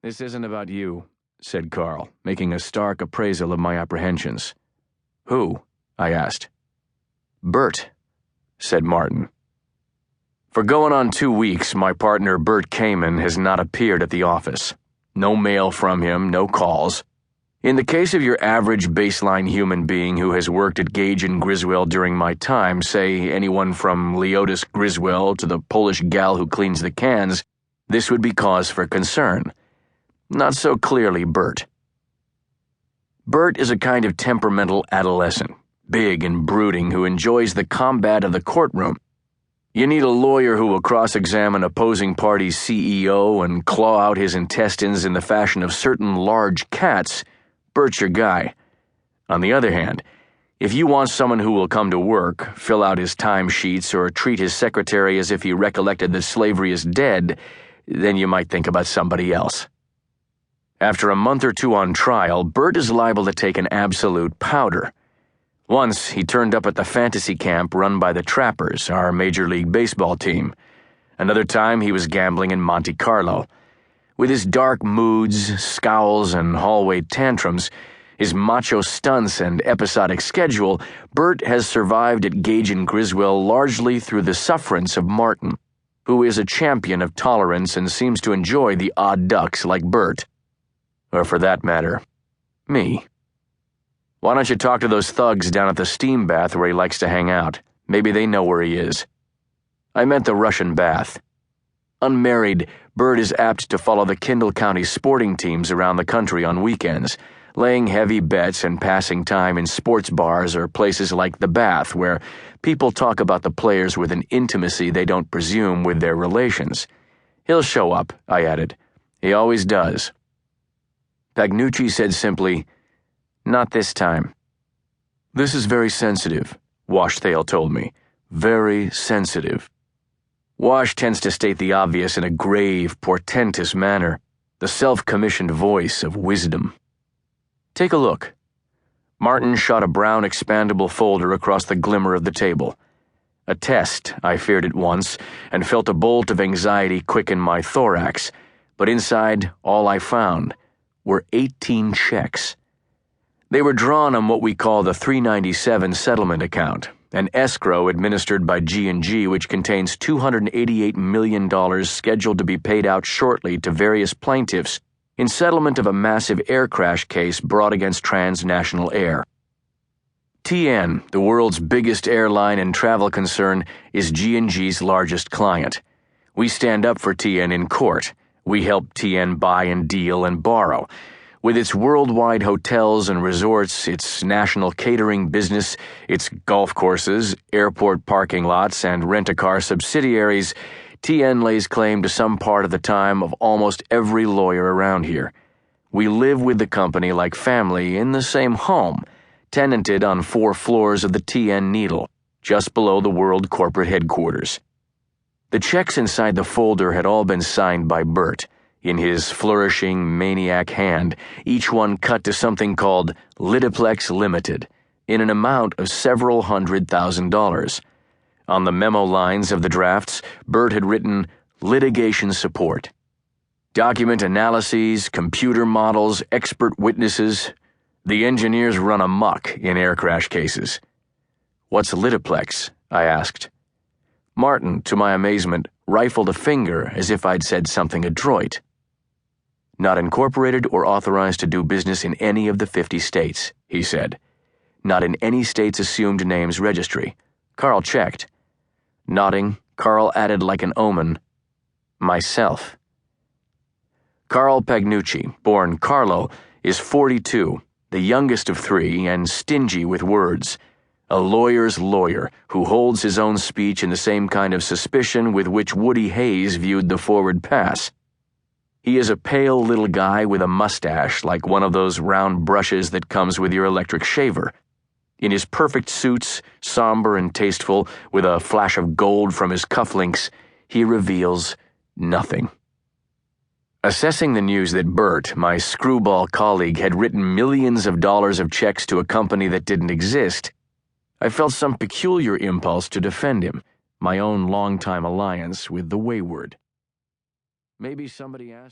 "This isn't about you," said Carl, making a stark appraisal of my apprehensions. "Who?" I asked. "Bert," said Martin. For going on 2 weeks, my partner Bert Kamen has not appeared at the office. No mail from him, no calls. In the case of your average baseline human being who has worked at Gage and Griswold during my time, say anyone from Leotis Griswold to the Polish gal who cleans the cans, this would be cause for concern. Not so clearly Bert. Bert is a kind of temperamental adolescent, big and brooding, who enjoys the combat of the courtroom. You need a lawyer who will cross-examine opposing party's CEO and claw out his intestines in the fashion of certain large cats. Bert's your guy. On the other hand, if you want someone who will come to work, fill out his timesheets, or treat his secretary as if he recollected that slavery is dead, then you might think about somebody else. After a month or two on trial, Bert is liable to take an absolute powder. Once, he turned up at the fantasy camp run by the Trappers, our Major League Baseball team. Another time, he was gambling in Monte Carlo. With his dark moods, scowls, and hallway tantrums, his macho stunts and episodic schedule, Bert has survived at Gage and Griswold largely through the sufferance of Martin, who is a champion of tolerance and seems to enjoy the odd ducks like Bert. Or for that matter, me. Why don't you talk to those thugs down at the steam bath where he likes to hang out? Maybe they know where he is. I meant the Russian bath. Unmarried, Bert is apt to follow the Kindle County sporting teams around the country on weekends, laying heavy bets and passing time in sports bars or places like the bath, where people talk about the players with an intimacy they don't presume with their relations. He'll show up, I added. He always does. Pagnucci said simply, "Not this time." "This is very sensitive," Washthale told me. "Very sensitive." Wash tends to state the obvious in a grave, portentous manner, the self-commissioned voice of wisdom. "Take a look." Martin shot a brown expandable folder across the glimmer of the table. A test, I feared at once, and felt a bolt of anxiety quicken my thorax, but inside, all I found were 18 checks. They were drawn on what we call the 397 settlement account, an escrow administered by G&G which contains $288 million scheduled to be paid out shortly to various plaintiffs in settlement of a massive air crash case brought against Transnational Air. TN, the world's biggest airline and travel concern, is G&G's largest client. We stand up for TN in court. We help TN buy and deal and borrow. With its worldwide hotels and resorts, its national catering business, its golf courses, airport parking lots, and rent-a-car subsidiaries, TN lays claim to some part of the time of almost every lawyer around here. We live with the company like family in the same home, tenanted on 4 floors of the TN Needle, just below the World Corporate Headquarters. The checks inside the folder had all been signed by Bert, in his flourishing, maniac hand, each one cut to something called Litiplex Limited, in an amount of several $100,000. On the memo lines of the drafts, Bert had written, "Litigation support. Document analyses, computer models, expert witnesses. The engineers run amok in air crash cases." "What's Litiplex?" I asked. Martin, to my amazement, rifled a finger as if I'd said something adroit. "Not incorporated or authorized to do business in any of the 50 states, he said. Not in any state's assumed names registry. Carl checked. Nodding, Carl added like an omen, "Myself." Carl Pagnucci, born Carlo, is 42, the youngest of 3, and stingy with words. A lawyer's lawyer who holds his own speech in the same kind of suspicion with which Woody Hayes viewed the forward pass. He is a pale little guy with a mustache like one of those round brushes that comes with your electric shaver. In his perfect suits, somber and tasteful, with a flash of gold from his cufflinks, he reveals nothing. Assessing the news that Bert, my screwball colleague, had written millions of dollars of checks to a company that didn't exist, I felt some peculiar impulse to defend him, my own longtime alliance with the wayward. Maybe somebody asked